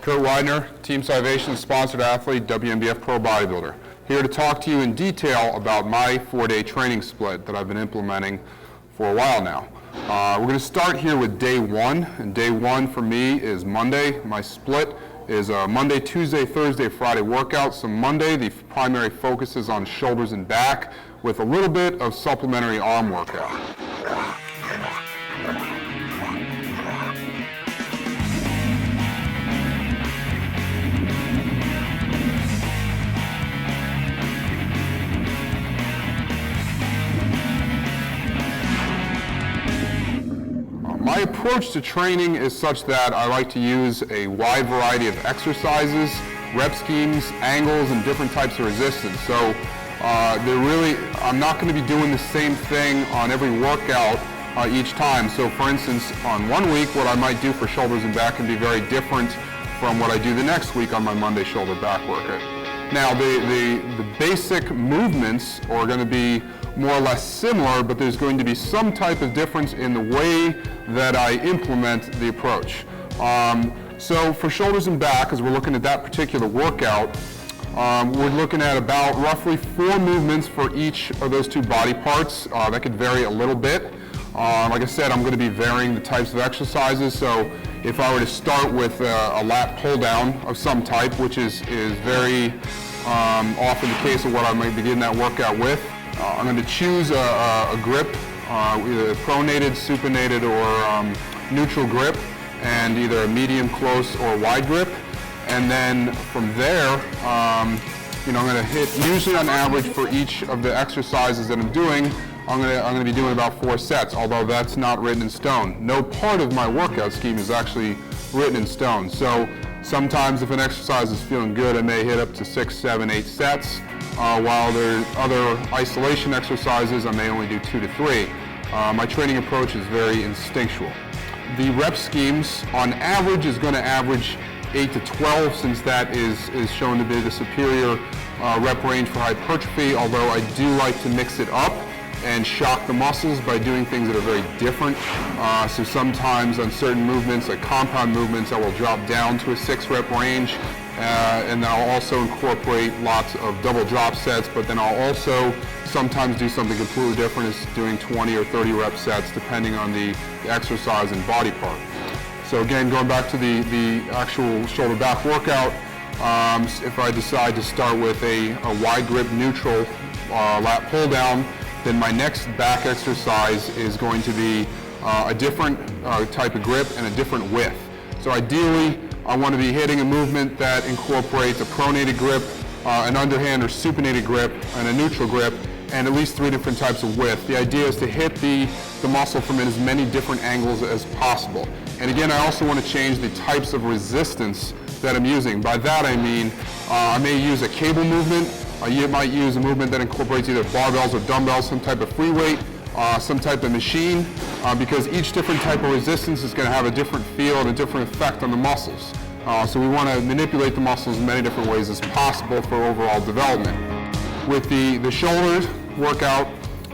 Kurt Weidner, Team Salvation sponsored athlete, WNBF Pro Bodybuilder. Here to talk to you in detail about my 4-day training split that I've been implementing for a while now. We're going to start here with day one, and day one for me is Monday. My split is a Monday, Tuesday, Thursday, Friday workout. So Monday, the primary focus is on shoulders and back with a little bit of supplementary arm workout. My approach to training is such that I like to use a wide variety of exercises, rep schemes, angles, and different types of resistance. So I'm not going to be doing the same thing on every workout each time. So for instance, on one week, what I might do for shoulders and back can be very different from what I do the next week on my Monday shoulder back workout. Now the basic movements are going to be more or less similar, but there's going to be some type of difference in the way that I implement the approach. So for shoulders and back, as we're looking at that particular workout, we're looking at about roughly 4 movements for each of those 2 body parts. That could vary a little bit. Like I said, I'm going to be varying the types of exercises. So if I were to start with a lat pull down of some type, which is very often the case of what I might begin that workout with, I'm going to choose a grip, either pronated, supinated, or neutral grip, and either a medium, close, or wide grip. And then from there, I'm going to hit, usually on average for each of the exercises that I'm doing, I'm going to be doing about 4 sets, although that's not written in stone. No part of my workout scheme is actually written in stone. So sometimes if an exercise is feeling good, I may hit up to 6, 7, 8 sets. While there are other isolation exercises, I may only do 2 to 3. My training approach is very instinctual. The rep schemes, on average, is going to average 8 to 12, since that is shown to be the superior rep range for hypertrophy, although I do like to mix it up and shock the muscles by doing things that are very different. So sometimes on certain movements, like compound movements, I will drop down to a 6 rep range. And then I'll also incorporate lots of double drop sets, but then I'll also sometimes do something completely different, is doing 20 or 30 rep sets depending on the exercise and body part. So again, going back to the actual shoulder back workout, if I decide to start with a wide grip neutral lat pull down, then my next back exercise is going to be a different type of grip and a different width. So ideally, I want to be hitting a movement that incorporates a pronated grip, an underhand or supinated grip, and a neutral grip, and at least 3 different types of width. The idea is to hit the muscle from as many different angles as possible. And again, I also want to change the types of resistance that I'm using. By that I mean, I may use a cable movement. You might use a movement that incorporates either barbells or dumbbells, some type of free weight, some type of machine, because each different type of resistance is going to have a different feel and a different effect on the muscles. So we want to manipulate the muscles in many different ways as possible for overall development. With the shoulder workout,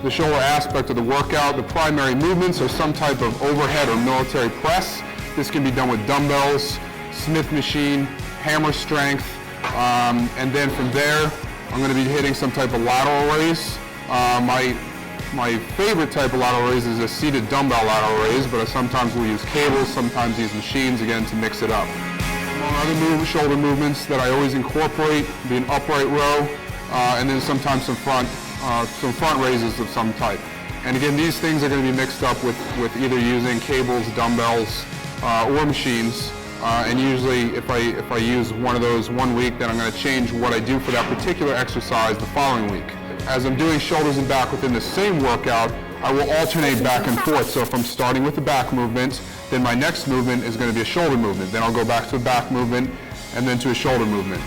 the shoulder aspect of the workout, the primary movements are some type of overhead or military press. This can be done with dumbbells, Smith machine, hammer strength, and then from there, I'm going to be hitting some type of lateral raise. My favorite type of lateral raise is a seated dumbbell lateral raise, but I sometimes will use cables, sometimes use machines, again, to mix it up. Among other shoulder movements that I always incorporate, be an upright row, and then sometimes some front raises of some type. And again, these things are going to be mixed up with either using cables, dumbbells, or machines. And usually if I use one of those one week, then I'm going to change what I do for that particular exercise the following week. As I'm doing shoulders and back within the same workout, I will alternate back and forth. So if I'm starting with the back movement, then my next movement is going to be a shoulder movement. Then I'll go back to a back movement and then to a shoulder movement.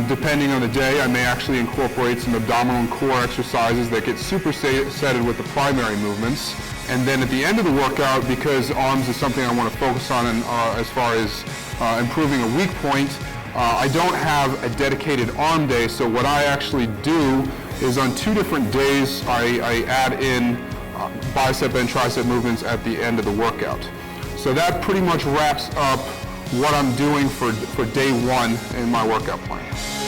Depending on the day, I may actually incorporate some abdominal and core exercises that get supersetted with the primary movements. And then at the end of the workout, because arms is something I want to focus on as far as improving a weak point, I don't have a dedicated arm day, so what I actually do is on 2 different days, I add in bicep and tricep movements at the end of the workout. So that pretty much wraps up what I'm doing for day one in my workout plan.